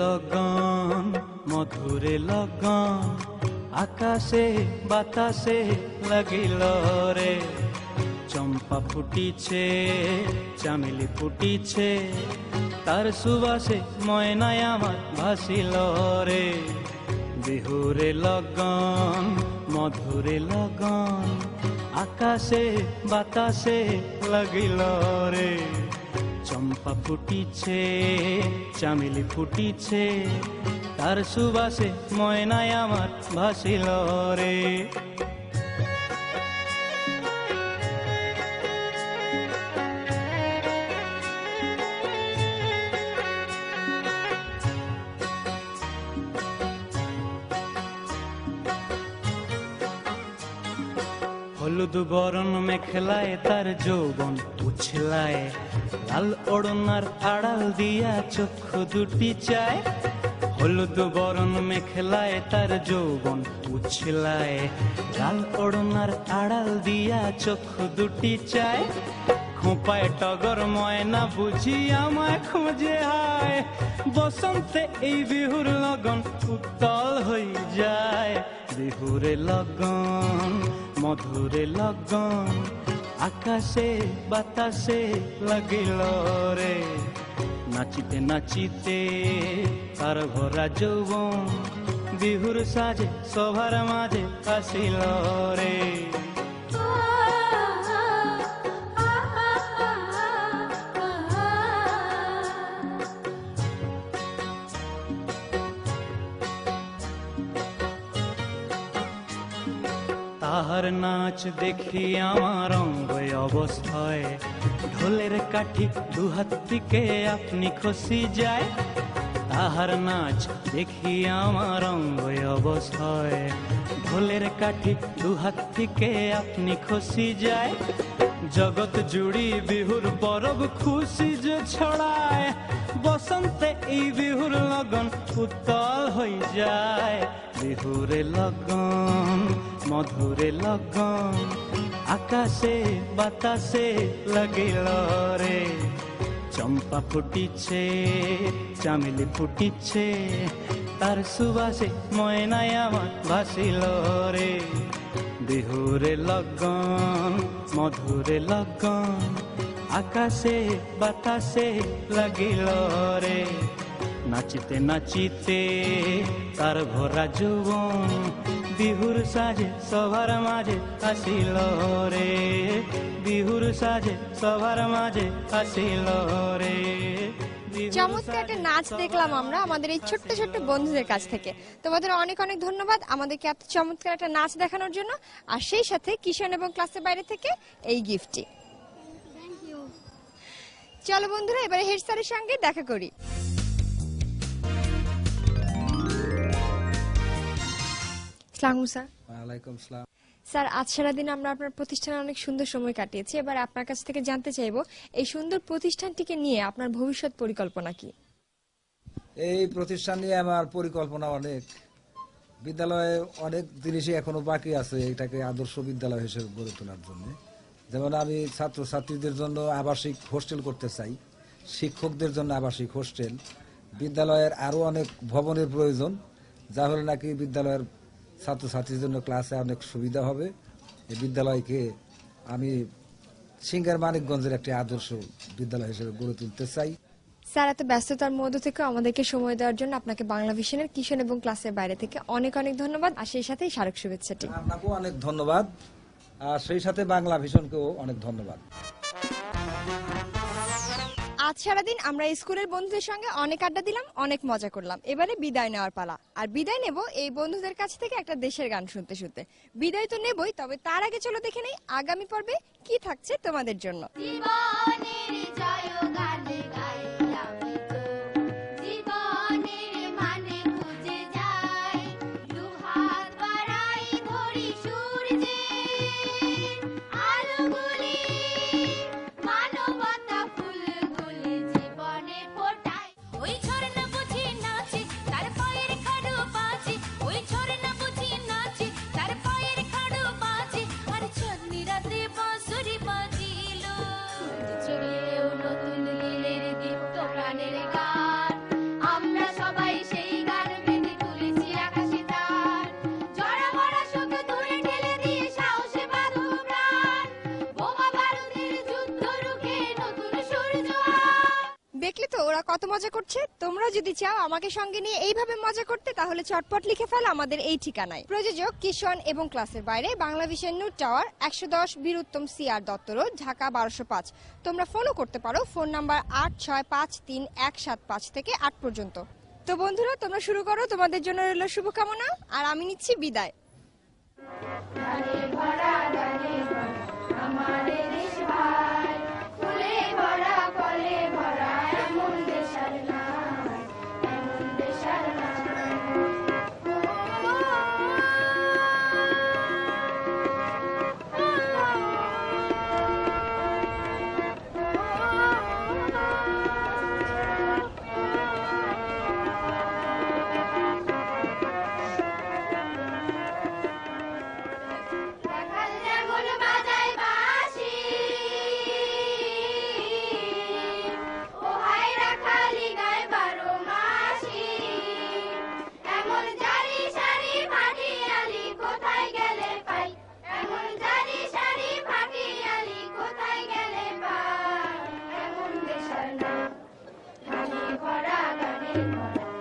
লগন মধুরে লগন আকাশে বাতাসে লাগিল রে চম্পা ফুটিছে চামেলি ফুটিছে তার সুবাসে ময়নায় আমার ভাসিল রে বিহুরে লগন মধুরে লগন আকাশে বাতাসে লাগিল রে চম্পা ফুটিছে চামেলি ফুটিছে তার সুবাসে ময়নায় আমার ভাসিল রে হলুদ বরণ মেখলায় তার যৌবন উছলায় লাল ওড়নার আড়াল দিয়া চক্ষু দুটি চায় হলুদ বরণ মেখলায় তার যৌবন উছলায় লাল ওড়নার আড়াল দিয়া চক্ষু দুটি চায় খোঁপায় টগর ময়না বুঝি আমায় খুঁজে হায় বসন্তে এই বিহুর লগন উত্তল হয়ে যায় বিহুরে লগন মধুরে লগন আকাশে বাতাসে লাগিল রে নাচিতে নাচিতে তার ভরা যৌবন বিহুর সাজে সবার মাঝে আসিল রে তাহার নাচ দেখি আমার অঙ্গ অবস্থায় ঢোলের কাঠি দুহাত থেকে আপনি খসি যায় তাহার নাচ দেখি আমার অঙ্গ অবস্থায় ঢোলের কাঠি দুহাত থেকে আপনি খসি যায় জগৎ জুড়ি বিহুর পরব খুশি যে ছড়ায় বসন্তে এই বিহুর লগন উত্তল হয়ে যায় বিহুরে লগন মধুরে লগন আকাশে বাতাসে লাগিল রে চম্পা ফুটিছে চামেলি ফুটিছে তার সুবাসে ময়নায় আমার ভাসিল রে বিহুরে লগন মধুরে লগন আকাশে বাতাসে লাগিল রে নাচিতে নাচিতে তার ভরা যৌবন বিহুর সাজে সবার মাঝে আসিল রে বিহুর সাজে সবার মাঝে আসিল রে চমৎকার একটা নাচ দেখলাম আমরা আমাদের এই ছোট্ট ছোট্ট বন্ধুদের কাছ থেকে তোমাদের অনেক অনেক ধন্যবাদ আমাদেরকে এত চমৎকার একটা নাচ দেখানোর জন্য আর সেই সাথে কিশোর এবং ক্লাসের বাইরে থেকে এই গিফটটি চলো বন্ধুরা এবারে হেড স্যারের সঙ্গে দেখা করি আসসালামু স্যার ওয়ালাইকুম আসসালাম স্যার আজ সারাদিন আমরা আপনার প্রতিষ্ঠানে অনেক সুন্দর সময় কাটিয়েছি এবার আপনার কাছ থেকে জানতে চাইবো এই সুন্দর প্রতিষ্ঠানটিকে নিয়ে আপনার ভবিষ্যৎ পরিকল্পনা কি এই প্রতিষ্ঠান নিয়ে আমার পরিকল্পনা অনেক বিদ্যালয়ে অনেক জিনিসই এখনো বাকি আছে এটাকে আদর্শ বিদ্যালয় হিসেবে গড়ে তোলার জন্য যেমন আমি ছাত্রছাত্রীদের জন্য আবাসিক হোস্টেল করতে চাই শিক্ষকদের জন্য আবাসিক হোস্টেল বিদ্যালয়ের আরো অনেক ভবনের প্রয়োজন যা হলে নাকি বিদ্যালয়ের ছাত্রছাত্রীদের জন্য ক্লাসে অনেক সুবিধা হবে এই বিদ্যালয়কে আমি সিঙ্গার মানিকগঞ্জের একটি আদর্শ বিদ্যালয় হিসেবে গড়ে তুলতে চাই স্যার এত ব্যস্ততার মধ্যে থেকে আমাদেরকে সময় দেওয়ার জন্য আপনাকে বাংলা ভিশনের কিশোর এবং ক্লাসের বাইরে থেকে অনেক অনেক ধন্যবাদ আর সেই সাথে স্মারক শুভেচ্ছাটি আপনাকেও অনেক ধন্যবাদ আর সেই সাথে বাংলা ভিশনকেও অনেক ধন্যবাদ আজ সারাদিন আমরা স্কুলের বন্ধুদের সঙ্গে অনেক আড্ডা দিলাম অনেক মজা করলাম এবারে বিদায় নেওয়ার পালা আর বিদায় নেব এই বন্ধুদের কাছ থেকে একটা দেশের গান শুনতে শুনতে বিদায় তো নেবই তবে তার আগে চলো দেখে নেই আগামী পর্বে কি থাকছে তোমাদের জন্য জীবনের জয় গান গাই চলেও মজা করছে, তোমরাও যদি চাও আমাকে সঙ্গে নিয়ে এইভাবে মজা করতে, তাহলে চটপট লিখে ফেলো আমাদের এই ঠিকানায়। প্রযোজক কিশোর এবং ক্লাসের বাইরে, বাংলাভিশন নূর টাওয়ার, 110 বীর উত্তম সিআর দত্ত রোড, ঢাকা 1205। তোমরা ফোনও করতে পারো, ফোন নাম্বার 865317 থেকে 8 পর্যন্ত। তো বন্ধুরা, তোমরা শুরু করো, তোমাদের জন্য রইল শুভকামনা, আর আমি নিচ্ছি বিদায়। গানে ভরা গানে ভরা আমার দেশ ভাই, ফুলে ভরা ফলে ভরা এমন দেশের নাম, এমন দেশের নাম। রাখাল যেমন বাজায় বাঁশি, ও হায় রাখালি গায় 12 মাসি, এমন জারি সারি ফাটিয়ালি কোথায় গেলে পাই, এমন জারি সারি ফাটিয়ালি কোথায় গেলে পাই, এমন দেশের নাম। গানে ভরা গানে ভরা